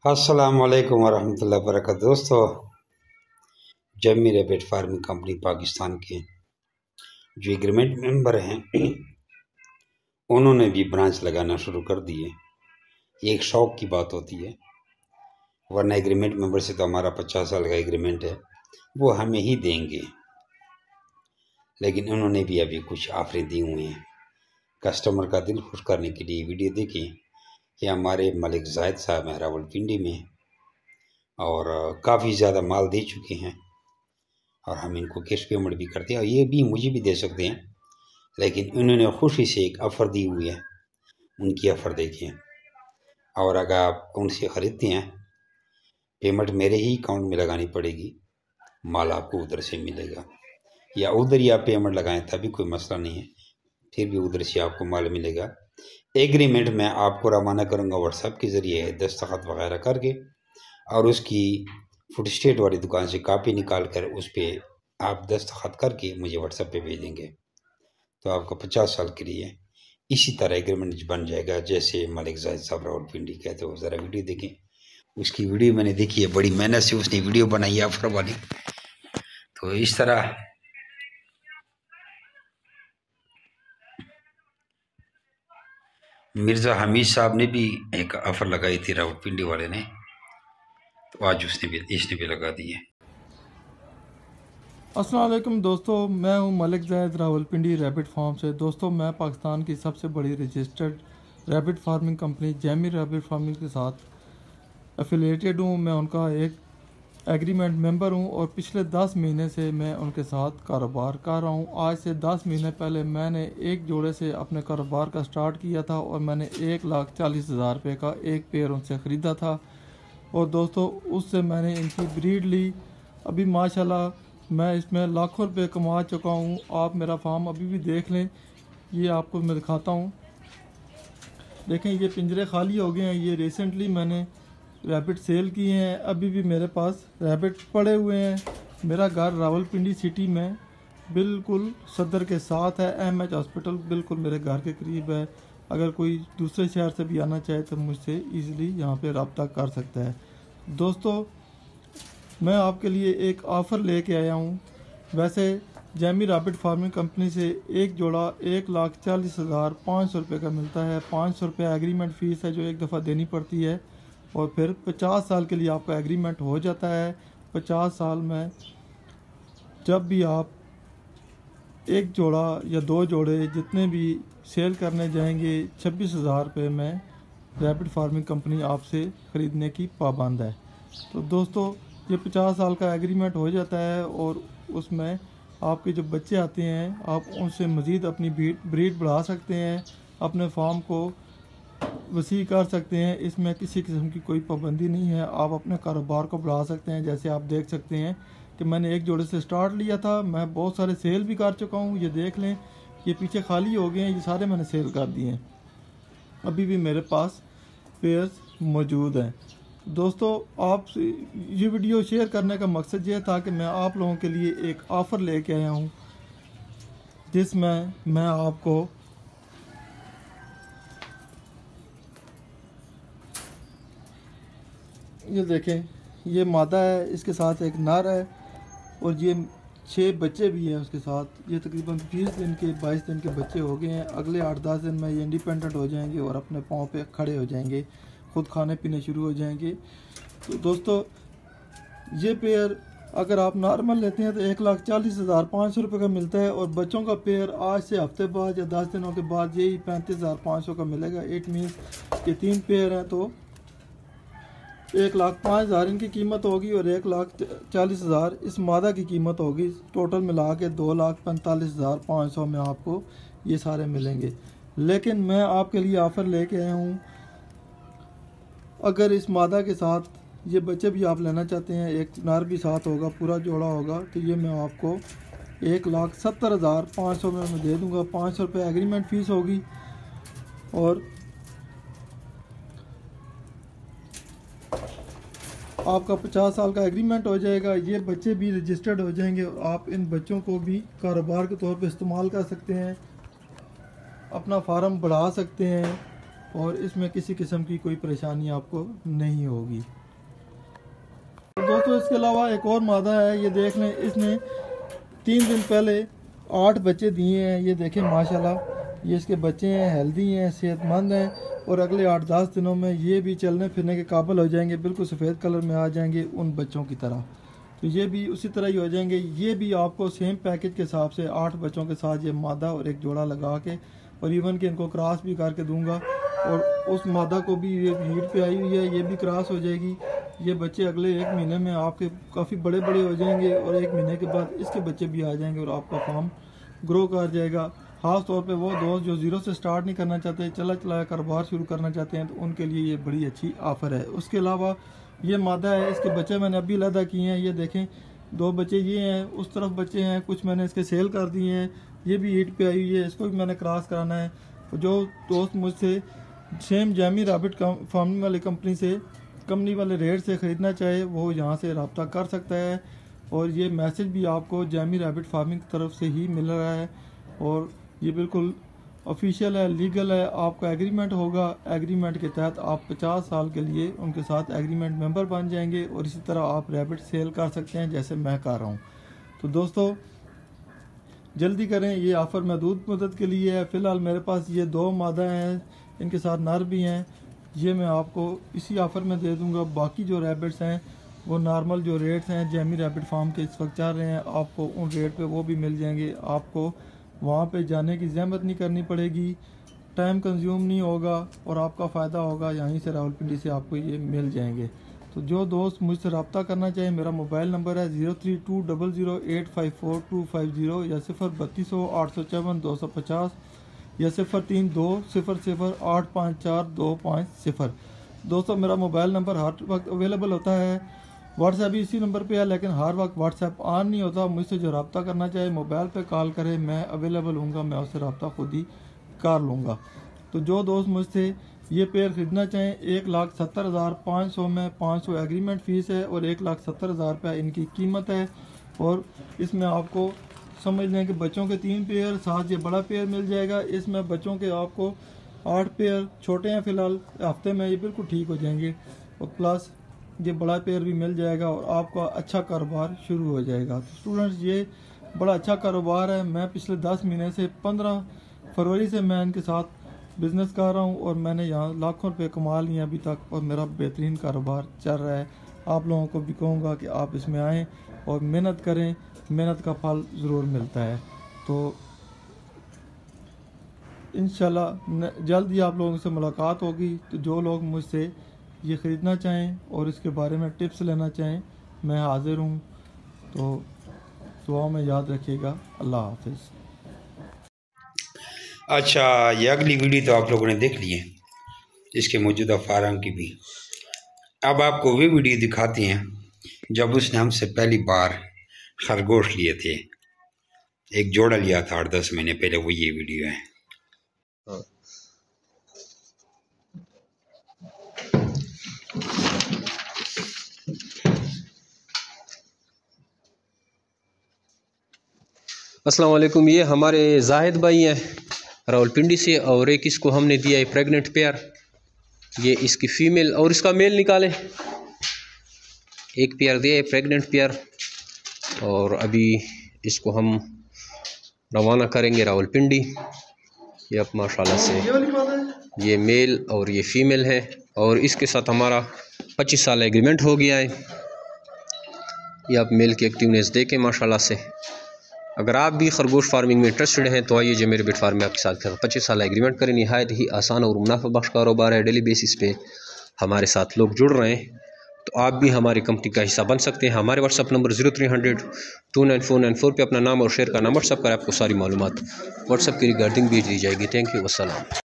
अस्सलाम वालेकुम वरहमतुल्लाहि वबरकातुहू। दोस्तों, जम्मी रैबिट फार्मिंग कंपनी पाकिस्तान के जो एग्रीमेंट मेंबर हैं उन्होंने भी ब्रांच लगाना शुरू कर दिए। ये एक शौक की बात होती है, वरना एग्रीमेंट मेंबर से तो हमारा 50 साल का एग्रीमेंट है, वो हमें ही देंगे। लेकिन उन्होंने भी अभी कुछ ऑफरें दी हुई हैं कस्टमर का दिल खुश करने के लिए। वीडियो देखें कि हमारे मलिक जायद साहब हैं रावलपिंडी में और काफ़ी ज़्यादा माल दे चुके हैं और हम इनको कैश पेमेंट भी करते हैं और ये भी मुझे भी दे सकते हैं, लेकिन उन्होंने खुशी से एक ऑफ़र दी हुई है। उनकी ऑफ़र देखें और अगर आप उनसे ख़रीदते हैं पेमेंट मेरे ही अकाउंट में लगानी पड़ेगी, माल आपको उधर से मिलेगा, या उधर ही आप पेमेंट लगाएं तभी कोई मसला नहीं है, फिर भी उधर से आपको माल मिलेगा। एग्रीमेंट मैं आपको रवाना करूँगा व्हाट्सएप के ज़रिए दस्तखत वगैरह करके, और उसकी फुटस्टेट वाली दुकान से कापी निकाल कर उस पर आप दस्तखत करके मुझे व्हाट्सएप पे भेजेंगे तो आपका 50 साल के लिए इसी तरह एग्रीमेंट बन जाएगा जैसे मलिक जायद साहब रावलपिंडी कहते हो। ज़रा वीडियो देखें, उसकी वीडियो मैंने देखी है, बड़ी मेहनत से उसने वीडियो बनाई है ऑफर वाली। तो इस तरह मिर्ज़ा हमीद साहब ने भी एक ऑफ़र लगाई थी रावलपिंडी वाले ने, तो आज इसने भी लगा दी है। अस्सलाम वालेकुम दोस्तों, मैं हूं मलिक जायद रावलपिंडी रैबिट फार्म से। दोस्तों, मैं पाकिस्तान की सबसे बड़ी registered rabbit farming company Jamie rabbit farming के साथ एफिलिएटेड हूं। मैं उनका एक एग्रीमेंट मेंबर हूं और पिछले 10 महीने से मैं उनके साथ कारोबार कर रहा हूं। आज से 10 महीने पहले मैंने एक जोड़े से अपने कारोबार का स्टार्ट किया था और मैंने 1,40,000 रुपये का एक पेयर उनसे ख़रीदा था और दोस्तों उससे मैंने इनकी ब्रीड ली। अभी माशाल्लाह मैं इसमें लाखों रुपए कमा चुका हूँ। आप मेरा फार्म अभी भी देख लें, ये आपको मैं दिखाता हूँ। देखें, ये पिंजरे खाली हो गए हैं, ये रिसेंटली मैंने रैबिट सेल किए हैं। अभी भी मेरे पास रैबिट पड़े हुए हैं। मेरा घर रावलपिंडी सिटी में बिल्कुल सदर के साथ है। एमएच हॉस्पिटल बिल्कुल मेरे घर के करीब है। अगर कोई दूसरे शहर से भी आना चाहे तो मुझसे ईज़िली यहाँ पे रब्ता कर सकता है। दोस्तों, मैं आपके लिए एक ऑफ़र लेके आया हूँ। वैसे जैमी रैबिट फार्मिंग कंपनी से एक जोड़ा 1,40,500 रुपये का मिलता है। 500 रुपये एग्रीमेंट फ़ीस है जो एक दफ़ा देनी पड़ती है और फिर 50 साल के लिए आपका एग्रीमेंट हो जाता है। 50 साल में जब भी आप एक जोड़ा या 2 जोड़े जितने भी सेल करने जाएंगे, 26,000 रुपये में रैबिट फार्मिंग कंपनी आपसे ख़रीदने की पाबंद है। तो दोस्तों, ये 50 साल का एग्रीमेंट हो जाता है और उसमें आपके जो बच्चे आते हैं आप उनसे मज़ीद अपनी ब्रीड बढ़ा सकते हैं, अपने फार्म को वसी कर सकते हैं। इसमें किसी किस्म की कोई पाबंदी नहीं है, आप अपने कारोबार को बढ़ा सकते हैं। जैसे आप देख सकते हैं कि मैंने एक जोड़े से स्टार्ट लिया था, मैं बहुत सारे सेल भी कर चुका हूँ। ये देख लें, ये पीछे खाली हो गए हैं, ये सारे मैंने सेल कर दिए हैं। अभी भी मेरे पास पेयर्स मौजूद हैं। दोस्तों, आप ये वीडियो शेयर करने का मकसद ये था कि मैं आप लोगों के लिए एक ऑफ़र लेके आया हूँ जिसमें मैं आपको ये देखें, ये मादा है, इसके साथ एक नर है और ये 6 बच्चे भी हैं उसके साथ। ये तकरीबन 20 दिन के 22 दिन के बच्चे हो गए हैं। अगले 8-10 दिन में ये इंडिपेंडेंट हो जाएंगे और अपने पाँव पे खड़े हो जाएंगे, खुद खाने पीने शुरू हो जाएंगे। तो दोस्तों, ये पेयर अगर आप नॉर्मल लेते हैं तो 1,40,500 रुपये का मिलता है और बच्चों का पेयर आज से हफ्ते बाद या 10 दिनों के बाद यही 35,500 का मिलेगा। इट मीन्स कि 3 पेयर हैं तो 1,05,000 इनकी कीमत होगी और 1,40,000 इस मादा की कीमत होगी। टोटल मिला के 2,45,500 में आपको ये सारे मिलेंगे। लेकिन मैं आपके लिए ऑफ़र लेके आया हूँ, अगर इस मादा के साथ ये बच्चे भी आप लेना चाहते हैं, एक नर भी साथ होगा, पूरा जोड़ा होगा, तो ये मैं आपको 1,70,500 में मैं दे दूँगा। 500 रुपये एग्रीमेंट फ़ीस होगी और आपका 50 साल का एग्रीमेंट हो जाएगा। ये बच्चे भी रजिस्टर्ड हो जाएंगे और आप इन बच्चों को भी कारोबार के तौर पे इस्तेमाल कर सकते हैं, अपना फार्म बढ़ा सकते हैं और इसमें किसी किस्म की कोई परेशानी आपको नहीं होगी। तो दोस्तों इसके अलावा एक और मादा है, ये देख लें, इसने 3 दिन पहले 8 बच्चे दिए हैं। ये देखें माशाल्लाह, ये इसके बच्चे हैं, हेल्दी हैं, सेहतमंद हैं, और अगले 8-10 दिनों में ये भी चलने फिरने के काबिल हो जाएंगे, बिल्कुल सफ़ेद कलर में आ जाएंगे उन बच्चों की तरह। तो ये भी उसी तरह ही हो जाएंगे। ये भी आपको सेम पैकेज के हिसाब से 8 बच्चों के साथ ये मादा और एक जोड़ा लगा के, और इवन के इनको क्रॉस भी करके दूंगा, और उस मादा को भी ये हीट पे आई हुई है, ये भी क्रॉस हो जाएगी। ये बच्चे अगले 1 महीने में आपके काफ़ी बड़े बड़े हो जाएंगे, और 1 महीने के बाद इसके बच्चे भी आ जाएंगे और आपका फार्म ग्रो कर जाएगा। ख़ास तौर पे वो दोस्त जो ज़ीरो से स्टार्ट नहीं करना चाहते, चला चलाया कारोबार शुरू करना चाहते हैं, तो उनके लिए ये बड़ी अच्छी ऑफ़र है। उसके अलावा ये मादा है, इसके बच्चे मैंने अभी अलहदा किए हैं। ये देखें 2 बच्चे ये हैं, उस तरफ बच्चे हैं, कुछ मैंने इसके सेल कर दिए हैं। ये भी हीट पे आई हुई है, इसको भी मैंने क्रॉस कराना है। जो दोस्त मुझसे सेम जैमी रैबिट फार्मिंग वाली कंपनी वाले रेट से ख़रीदना चाहे, वो यहाँ से रब्ता कर सकता है। और ये मैसेज भी आपको जैमी रैबिट फार्मिंग की तरफ से ही मिल रहा है, और ये बिल्कुल ऑफिशियल है, लीगल है। आपका एग्रीमेंट होगा, एग्रीमेंट के तहत आप 50 साल के लिए उनके साथ एग्रीमेंट मेंबर बन जाएंगे, और इसी तरह आप रैबिट सेल कर सकते हैं जैसे मैं कर रहा हूँ। तो दोस्तों जल्दी करें, ये ऑफ़र महदूद मुद्दत के लिए है। फ़िलहाल मेरे पास ये 2 मादा हैं, इनके साथ नर भी हैं, ये मैं आपको इसी ऑफ़र में दे दूँगा। बाकी जो रैबिट्स हैं वो नॉर्मल जो रेट्स हैं जैमी रैबिट फार्म के इस वक्त चल रहे हैं, आपको उन रेट पे वो भी मिल जाएंगे। आपको वहाँ पे जाने की ज़हमत नहीं करनी पड़ेगी, टाइम कंज्यूम नहीं होगा, और आपका फ़ायदा होगा। यहीं से रावलपिंडी से आपको ये मिल जाएंगे। तो जो दोस्त मुझसे रब्ता करना चाहें, मेरा मोबाइल नंबर है 03200854 या 032854 या 03200854 दोस्तों मेरा मोबाइल नंबर हर वक्त अवेलेबल होता है। व्हाट्सएप भी इसी नंबर पे है, लेकिन हर वक्त व्हाट्सएप ऑन नहीं होता। मुझसे जो रब्ता करना चाहे मोबाइल पे कॉल करे, मैं अवेलेबल हूँगा, मैं उससे रब्ता खुद ही कर लूँगा। तो जो दोस्त मुझसे ये पेयर ख़रीदना चाहें, 1,70,500 में 500 एग्रीमेंट फ़ीस है और 1,70,000 रुपये इनकी कीमत है। और इसमें आपको समझ लें कि बच्चों के 3 पेयर, साथ ये बड़ा पेयर मिल जाएगा। इसमें बच्चों के आपको 8 पेयर, छोटे हैं फ़िलहाल, हफ्ते में ये बिल्कुल ठीक हो जाएंगे, और प्लस ये बड़ा पेयर भी मिल जाएगा, और आपका अच्छा कारोबार शुरू हो जाएगा। तो स्टूडेंट्स ये बड़ा अच्छा कारोबार है। मैं पिछले 10 महीने से 15 फरवरी से मैं इनके साथ बिज़नेस कर रहा हूँ, और मैंने यहाँ लाखों रुपए कमा लिए अभी तक, और मेरा बेहतरीन कारोबार चल रहा है। आप लोगों को भी कहूँगा कि आप इसमें आएँ और मेहनत करें, मेहनत का फल ज़रूर मिलता है। तो इंशाल्लाह जल्द ही आप लोगों से मुलाकात होगी। तो जो लोग मुझसे ये ख़रीदना चाहें और इसके बारे में टिप्स लेना चाहें, मैं हाज़िर हूँ। तो दुआ में याद रखिएगा। अल्लाह हाफ़िज़। अच्छा, ये अगली वीडियो तो आप लोगों ने देख ली है, इसके मौजूदा फार्म की भी। अब आपको वे वीडियो दिखाते हैं जब उसने हमसे पहली बार खरगोश लिए थे, एक जोड़ा लिया था 8-10 महीने पहले, वो ये वीडियो है। अस्सलाम वालेकुम। ये हमारे जाहिद भाई हैं रावलपिंडी से, और एक इसको हमने दिया है प्रेग्नेंट पेयर। ये इसकी फ़ीमेल और इसका मेल निकालें। एक पेयर दिया है प्रेग्नेंट पेयर, और अभी इसको हम रवाना करेंगे रावलपिंडी। ये अब माशाल्लाह से ये मेल और ये फ़ीमेल है, और इसके साथ हमारा 25 साल एग्रीमेंट हो गया है। ये आप मेल की एक्टिवनेस देखें माशाल्लाह से। अगर आप भी खरगोश फार्मिंग में इंटरेस्टेड हैं तो आइए जैमी रैबिट फार्म में आपके साथ 25 साल एग्रीमेंट करें। निहायत ही आसान और मुनाफा बख्श कारोबार है। डेली बेसिस पे हमारे साथ लोग जुड़ रहे हैं, तो आप भी हमारी कंपनी का हिस्सा बन सकते हैं। हमारे व्हाट्सअप नंबर 0300299494 पे अपना नाम और शेयर का नाम व्हाट्सअप कर आपको सारी मालूमात व्हाट्सअप की रिगार्डिंग भेज दी जाएगी। Thank you, वस्सलाम।